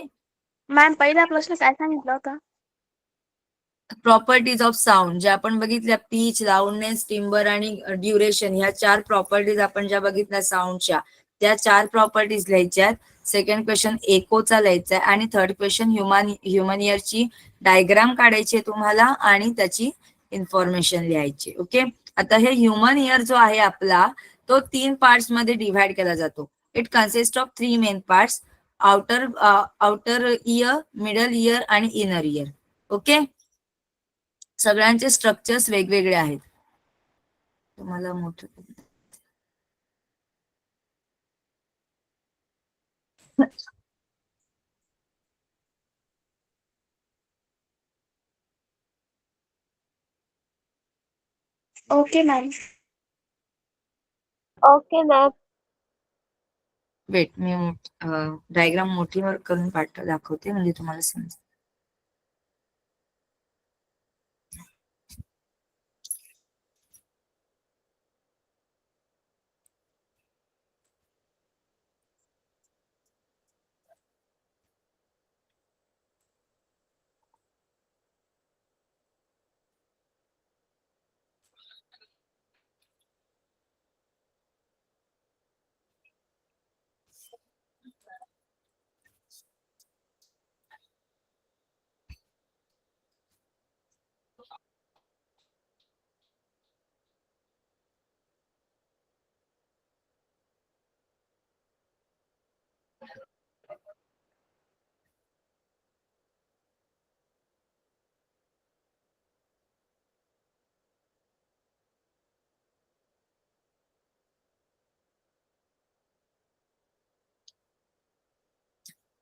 Ma'am पहिला प्रश्न काय सांगितला होता? प्रॉपर्टीज ऑफ साऊंड ज्या आपण बघितल्या, पीच, लाऊडनेस, टिम्बर आणि ड्युरेशन, ह्या 4 प्रॉपर्टीज आपण ज्या बघितल्या साऊंडच्या, त्या 4 प्रॉपर्टीज लिहायच्या आहेत. सेकंड क्वेश्चन एकोचा लिहायचा आहे आणि थर्ड क्वेश्चन ह्युमन इयरची डायग्राम काढायची आहे तुम्हाला आणि त्याची इन्फॉर्मेशन लिहायची. ओके. आता हे ह्युमन इयर जो आहे आपला, तो 3 पार्ट्स मध्ये डिव्हाइड केला जातो. It consist of 3 main parts, outer ear, middle ear आणि इनर इयर. ओके. सगळ्यांचे स्ट्रक्चर्स वेगवेगळे आहेत. तुम्हाला मोठं okay ma'am. Okay ma'am. Wait, मी डायग्राम मोठीवर करून दाखवते म्हणजे तुम्हाला समजेल.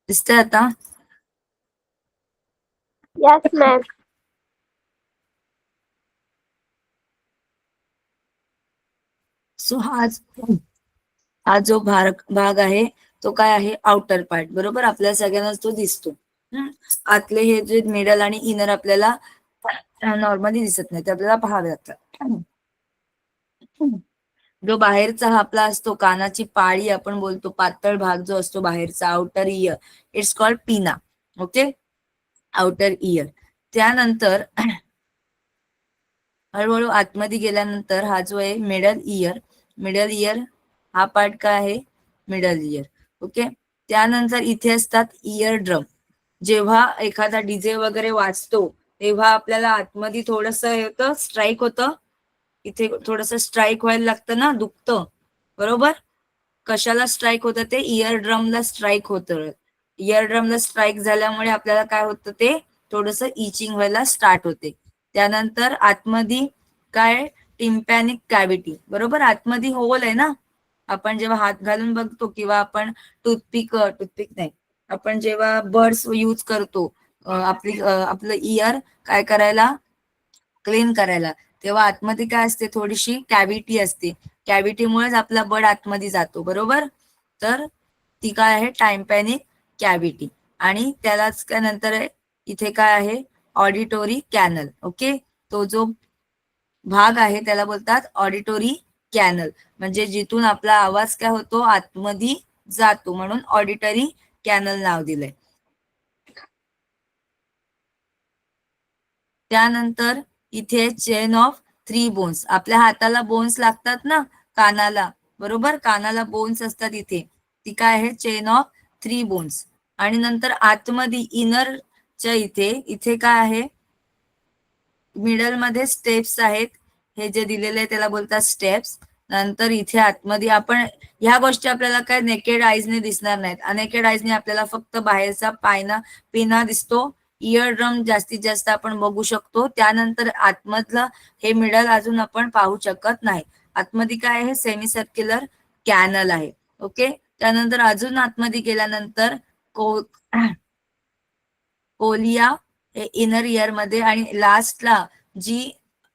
दिसतंय आता? Yes ma'am. सो हा जो भाग आहे तो काय आहे, आउटर पार्ट. बरोबर. आपल्या सगळ्यांना तो दिसतो. आतले हे जे मिडल आणि इनर आपल्याला नॉर्मली दिसत नाही, ते आपल्याला पाहावे लागतात. जो बाहेरचा हा आपला असतो, कानाची पाळी आपण बोलतो, पातळ भाग जो असतो बाहेरचा, आउटर इयर, इट्स कॉल्ड पिना. ओके. Outer year. त्यानंतर हळूहळू आतमध्ये गेल्यानंतर हा जो आहे मिडल इयर. मिडल इयर हा पार्ट काय आहे, मिडल इयर. ओके. त्यानंतर इथे असतात इयर ड्रम. जेव्हा एखादा डीजे वगैरे वाजतो तेव्हा आपल्याला आतमध्ये थोडस होतं, स्ट्राईक होतं. इथे थोडस स्ट्राईक व्हायला लागतं ना, दुखतं. बरोबर. कशाला स्ट्राईक होतं, ते इयर ड्रमला स्ट्राईक होतं. इयर ड्रमला स्ट्राईक झाल्यामुळे आपल्याला काय होतं, ते थोडस इचिंग व्हायला स्टार्ट होते. त्यानंतर आतमध्ये काय, टिम्पॅनिक कॅव्हिटी. बरोबर. आतमध्ये होल आहे ना, आपण जेव्हा हात घालून बघतो किंवा आपण टूथपिक नाही, आपण जेव्हा बर्ड्स यूज करतो आपलं इयर काय करायला, क्लीन करायला, तेव्हा आतमध्ये काय असते, थोडीशी कॅव्हिटी असते. कॅव्हिटीमुळेच आपला बर्ड आतमध्ये जातो. बरोबर. तर ती काय आहे, टाइम्पॅनिक कॅव्हिटी. आणि त्यालाच काय नंतर इथे काय आहे, ऑडिटोरी कॅनल. ओके. तो जो भाग आहे त्याला बोलतात ऑडिटोरी कॅनल, म्हणजे जिथून आपला आवाज काय होतो, आतमध्ये जातो, म्हणून ऑडिटरी कॅनल नाव दिलंय. त्यानंतर इथे चेन ऑफ 3 बोन्स. आपल्या हाताला बोन्स लागतात ना, कानाला, बरोबर, कानाला बोन्स असतात इथे, ती काय आहे, चेन ऑफ 3 बोन्स. आणि नंतर आतमध्ये इनरच्या इथे इथे काय आहे, मिडल मध्ये स्टेप्स आहेत, हे जे दिलेले आहे त्याला बोलतात स्टेप्स. नंतर इथे आतमध्ये आपण ह्या गोष्टी आपल्याला काय नेकेड आईजने दिसणार नाहीत. अनेकेड आईजने आपल्याला फक्त बाहेरचा पिना दिसतो. इयर ड्रम जास्तीत जास्त आपण बघू शकतो. त्यानंतर आतमधलं हे मिडल अजून आपण पाहू शकत नाही. आतमध्ये काय आहे, सेमी सर्क्युलर कॅनल आहे. ओके, त्यानंतर अजून आतमध्ये गेल्यानंतर कोलिया हे इनर इयर मध्ये, आणि लास्टला जी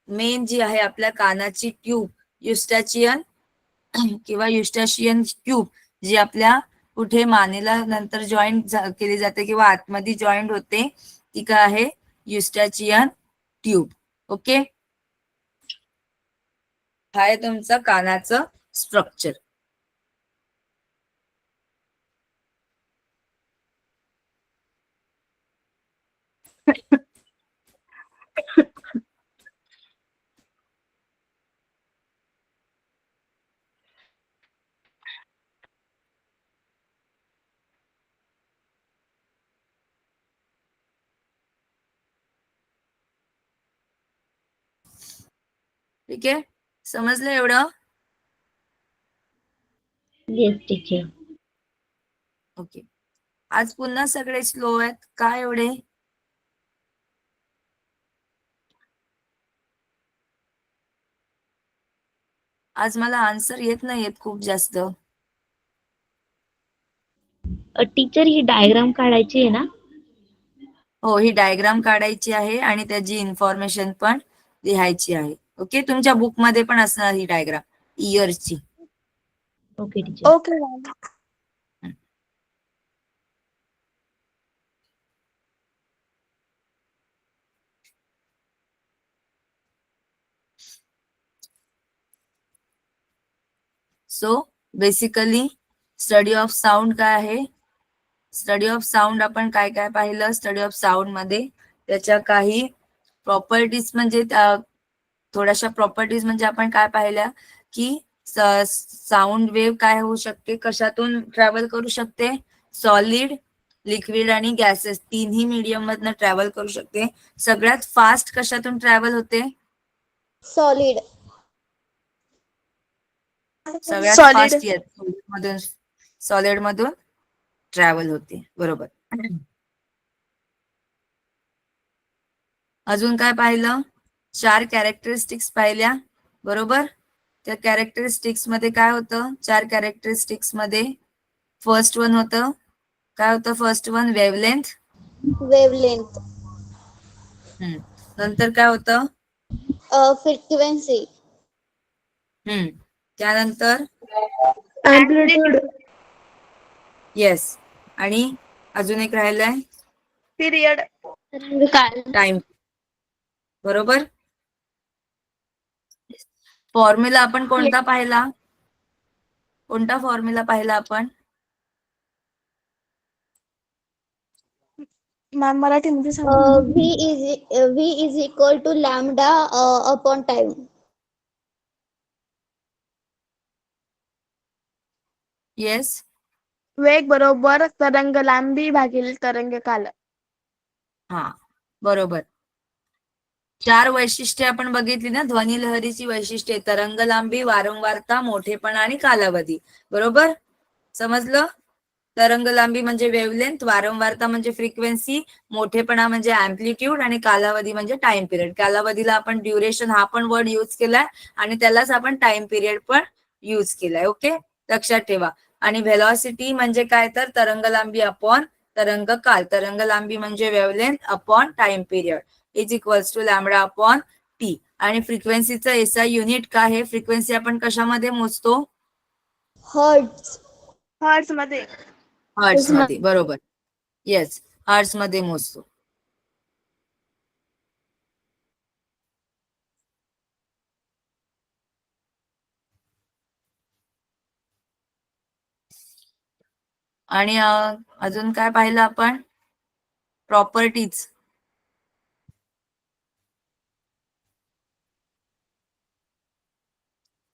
मेन जी आहे आपल्या कानाची ट्यूब, युस्टॅचियन किंवा युस्टॅशियन ट्यूब, जी आपल्या कुठे मानेला नंतर जॉईंट केली जाते किंवा आतमध्ये जॉईंट होते, ती काय आहे, युस्टॅचियन ट्यूब. ओके, हा आहे तुमचं कानाचं स्ट्रक्चर. ठीक आहे, समजलं एवढं? Yes teacher. ओके, आज पुन्हा सगळे स्लो आहेत का एवढे? आज मला आन्सर येत नाहीयेत खूप जास्त. टीचर ही डायग्राम काढायची आहे ना? हो, ही डायग्राम काढायची आहे आणि त्याची इन्फॉर्मेशन पण लिहायची आहे. ओके, तुमच्या बुक मध्ये पण असणार ही डायग्राम इयरची. Okay teacher. Okay ma'am. So basically study of sound काय आहे? स्टडी ऑफ साऊंड आपण काय काय पाहिलं? स्टडी ऑफ साऊंड मध्ये त्याच्या काही प्रॉपर्टीज, म्हणजे थोड्याशा प्रॉपर्टीज म्हणजे आपण काय पाहिल्या की साऊंड वेव्ह काय होऊ शकते, कशातून ट्रॅव्हल करू शकते, सॉलिड, लिक्विड आणि गॅसेस तीनही मीडियम मधनं ट्रॅव्हल करू शकते. सगळ्यात फास्ट कशातून ट्रॅव्हल होते? सॉलिड. सगळ्यात Solid. फास्ट मधून, सॉलिड मधून ट्रॅव्हल होते, बरोबर. अजून काय पाहिलं? 4 कॅरेक्टरिस्टिक्स पाहिल्या, बरोबर. त्या कॅरेक्टरिस्टिक्स मध्ये काय होतं? 4 कॅरेक्टरिस्टिक्स मध्ये फर्स्ट वन होतं, काय होतं फर्स्ट वन? वेव्हलेंथ. वेवलेंथ. नंतर काय होतं? फ्रिक्वेन्सी. त्यानंतर Amplitude. येस, आणि अजून एक राहिलंय, Period. टाइम, बरोबर. फॉर्म्युला आपण कोणता पाहिला? कोणता फॉर्म्युला पाहिला आपण? मॅम मराठीमध्ये सांगा. V is equal to lambda upon time. Yes, वेग बरोबर तरंग लांबी भागिले तरंग काल. हा, बरोबर. 4 वैशिष्ट्ये आपण बघितली ना, ध्वनी लहरीची वैशिष्ट्ये: तरंग लांबी, वारंवारता, मोठेपणा आणि कालावधी. बरोबर, समजलं? तरंग लांबी म्हणजे वेव्हलेंथ, वारंवारता म्हणजे फ्रिक्वेन्सी, मोठेपणा म्हणजे अँप्लिट्यूड आणि कालावधी म्हणजे टाइम पिरियड. कालावधीला आपण ड्युरेशन हा पण वर्ड यूज केलाय आणि त्यालाच आपण टाइम पिरियड पण यूज केलाय. ओके, लक्षात ठेवा. आणि व्हेलॉसिटी म्हणजे काय? तर तरंग लांबी अपॉन तरंग काल. तरंग लांबी म्हणजे wavelength upon time period is equals to lambda upon T. आणि फ्रिक्वेन्सीचं एसआय युनिट काय आहे? फ्रिक्वेन्सी आपण कशामध्ये मोजतो? हर्ट्ज. हर्ट्ज मध्ये. हर्ट्ज मध्ये, बरोबर. येस, हर्ट्ज मध्ये मोजतो. आणि अजून काय पाहिलं आपण? प्रॉपर्टीज.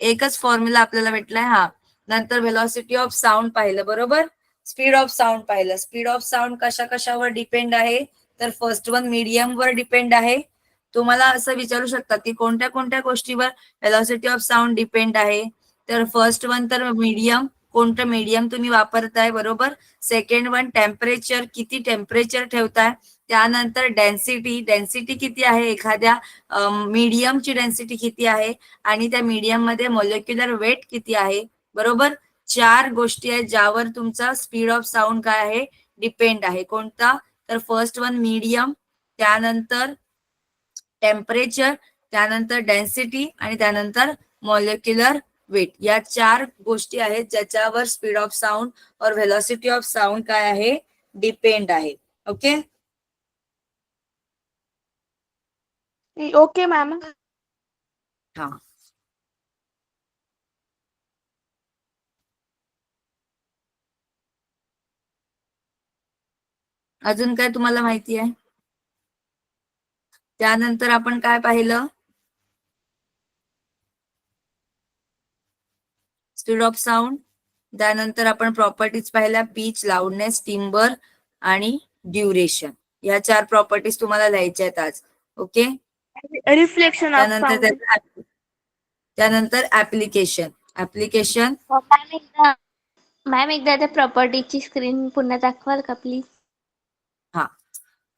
एकच फॉर्म्युला आपल्याला भेटलाय हा. नंतर व्हेलॉसिटी ऑफ साऊंड पाहिलं बरोबर. स्पीड ऑफ साऊंड पाहिलं. स्पीड ऑफ साऊंड कशावर डिपेंड आहे, तर फर्स्ट वन मीडियम वर डिपेंड आहे. तुम्हाला असं विचारू शकतात की कोणत्या कोणत्या गोष्टीवर व्हेलॉसिटी ऑफ साऊंड डिपेंड आहे, तर फर्स्ट वन तर मीडियम, कोणतं मीडियम तुम्ही वापरताय बरोबर. सेकंड वन टेम्परेचर, किती टेम्परेचर ठेवताय. त्यानंतर डेन्सिटी किती आहे, एखाद्या मीडियमची डेन्सिटी किती आहे, आणि त्या मीडियम मध्ये मॉलिक्युलर वेट किती आहे बरोबर. 4 गोष्टी आहेत ज्यावर तुमचा स्पीड ऑफ साऊंड काय आहे, डिपेंड आहे. कोणता, तर फर्स्ट वन मीडियम, त्यानंतर टेम्परेचर, त्यानंतर डेन्सिटी आणि त्यानंतर मॉलिक्युलर वेट. या 4 गोष्टी आहेत ज्याच्यावर स्पीड ऑफ साऊंड और व्हेलॉसिटी ऑफ साऊंड काय आहे, डिपेंड आहे. ओके. Okay ma'am. हा, अजून काय तुम्हाला माहिती आहे. त्यानंतर आपण काय पाहिलं, स्पीड ऑफ साऊंड. त्यानंतर आपण प्रॉपर्टीज पाहिल्या, पिच, लाऊडनेस, टिम्बर आणि ड्युरेशन. या 4 प्रॉपर्टीज तुम्हाला लिहायच्या आहेत आज. ओके. Reflection of sound. त्यानंतर ऍप्लिकेशन. मॅम एकदा त्या प्रॉपर्टीची स्क्रीन पुन्हा दाखवाल का प्लीज? हा,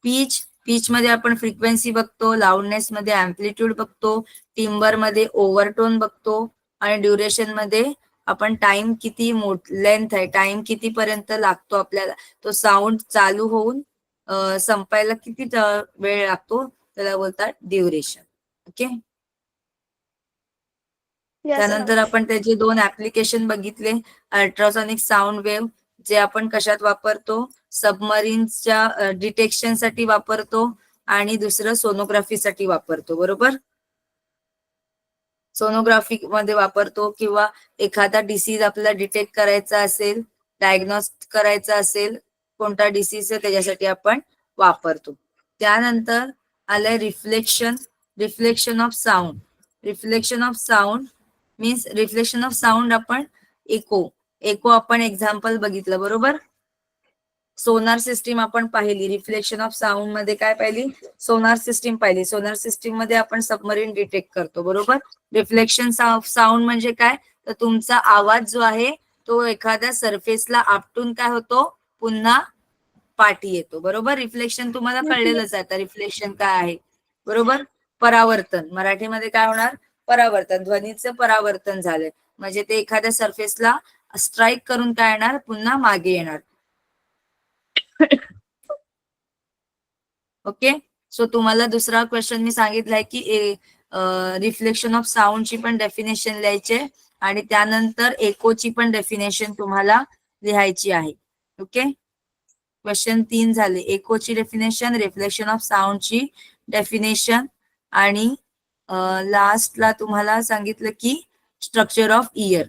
पिच मध्ये आपण फ्रिक्वेन्सी बघतो, लाऊडनेस मध्ये अँप्लिट्यूड बघतो, टिम्बर मध्ये ओव्हरटोन बघतो, आणि ड्युरेशन मध्ये आपण टाइम किती लेंथ आहे, टाइम किती पर्यंत लागतो आपल्याला, तो साऊंड चालू होऊन संपायला किती वेळ लागतो, त्याला बोलतात ड्युरेशन. ओके. त्यानंतर आपण त्याचे 2 ऍप्लिकेशन बघितले. अल्ट्रासॉनिक साऊंड वेव्ह, जे आपण कशात वापरतो, सबमरीनच्या डिटेक्शन साठी वापरतो, आणि दुसरं सोनोग्राफीसाठी वापरतो बरोबर. सोनोग्राफी मध्ये वापरतो, किंवा एखादा डिसीज आपल्याला डिटेक्ट करायचा असेल, डायग्नोस करायचा असेल कोणता डिसीज आहे, त्याच्यासाठी आपण वापरतो. त्यानंतर आलंय reflection of sound. Reflection of sound means reflection of sound आपण एको आपण एक्झाम्पल बघितलं बरोबर. सोनार सिस्टीम आपण पाहिली. रिफ्लेक्शन ऑफ साऊंड मध्ये काय पाहिली, सोनार सिस्टीम पाहिली. सोनार सिस्टीम मध्ये आपण सबमरीन डिटेक्ट करतो बरोबर. रिफ्लेक्शन ऑफ साऊंड म्हणजे काय, तर तुमचा आवाज जो आहे तो एखाद्या सरफेसला आपटून काय होतो, पुन्हा पाठी येतो बरोबर. रिफ्लेक्शन तुम्हाला कळलेलंच आहे आता, रिफ्लेक्शन काय आहे बरोबर. परावर्तन, मराठीमध्ये काय होणार, परावर्तन. ध्वनीचं परावर्तन झालंय म्हणजे ते एखाद्या सरफेसला स्ट्राईक करून काय येणार, पुन्हा मागे येणार. ओके. सो तुम्हाला दुसरा क्वेश्चन मी सांगितलाय की रिफ्लेक्शन ऑफ साऊंडची पण डेफिनेशन लिहायचे, आणि त्यानंतर एकोची पण डेफिनेशन तुम्हाला लिहायची आहे. ओके. क्वेश्चन 3 झाले. एकोची डेफिनेशन, रिफ्लेक्शन ऑफ साऊंडची डेफिनेशन, आणि लास्टला तुम्हाला सांगितलं की स्ट्रक्चर ऑफ इयर.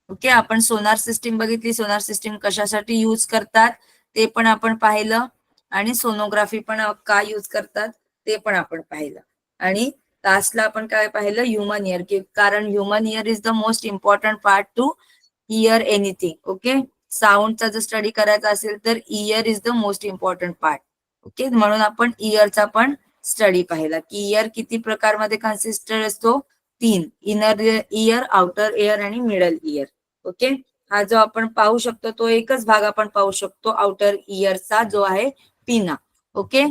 ओके. आपण सोनार सिस्टीम बघितली, सोनार सिस्टीम कशासाठी यूज करतात ते पण आपण पाहिलं, आणि सोनोग्राफी पण का यूज करतात ते पण आपण पाहिलं, आणि लास्टला आपण काय पाहिलं, ह्युमन इयर, कारण human ear is the most important part to hear anything. Okay. साऊंडचा जर स्टडी करायचा असेल तर ear is the most important part. Okay. म्हणून आपण इयरचा पण स्टडी पाहिला की इयर किती प्रकारमध्ये कन्सिस्टेड असतो, 3, इनर इयर, आउटर इयर आणि मिडल इयर. ओके. हा जो आपण पाहू शकतो तो एकच भाग आपण पाहू शकतो आउटर इयरचा, जो आहे पिना. ओके.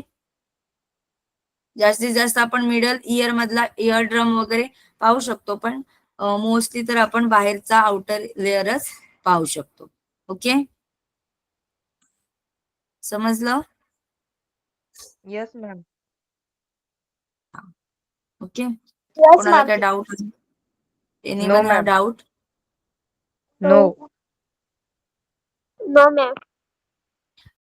जास्तीत जास्त आपण मिडल इयर मधला इयर ड्रम वगैरे पाहू शकतो, पण मोस्टली तर आपण बाहेरचा आउटर लेअरच पाहू शकतो. ओके. समजलं. Yes, ma'am. ओके. Yes, कोणाला ma'am. काय doubt, No, anyone have ma'am. Doubt. No. No, ma'am.